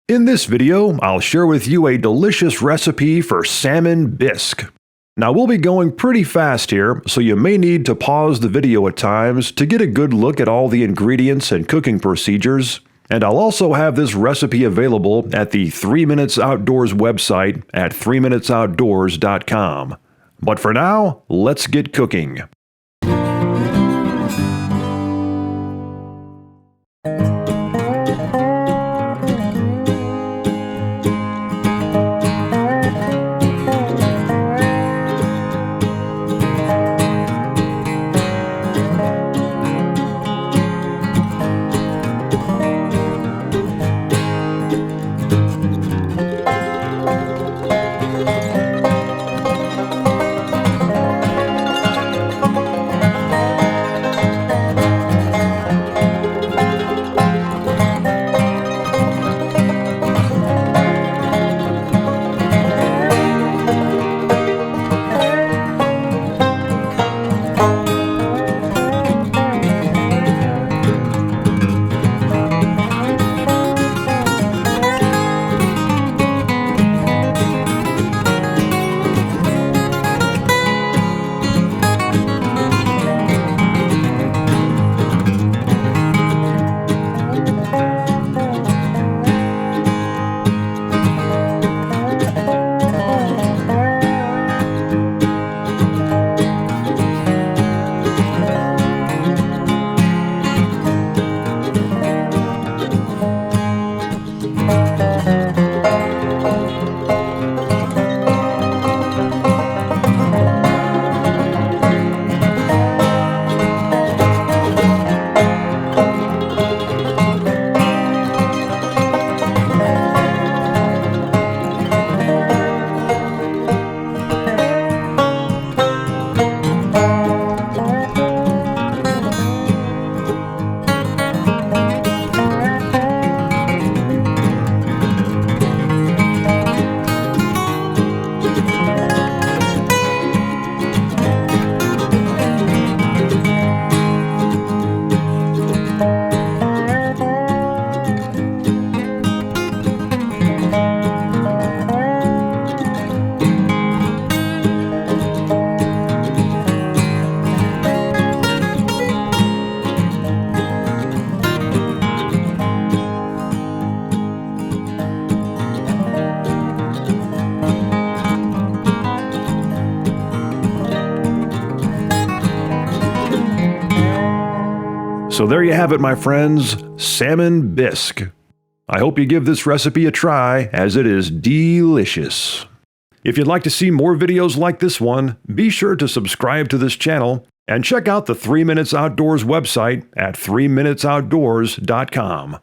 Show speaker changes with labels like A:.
A: In this video, I'll share with you a delicious recipe for Salmon Bisque. Now we'll be going pretty fast here, so you may need to pause the video at times to get a good look at all the ingredients and cooking procedures. And I'll also have this recipe available at the 3 Minutes Outdoors website at 3minutesoutdoors.com. But for now, let's get cooking. So there you have it, my friends, Salmon Bisque. I hope you give this recipe a try, as it is delicious. If you'd like to see more videos like this one, be sure to subscribe to this channel and check out the 3 Minutes Outdoors website at 3minutesoutdoors.com.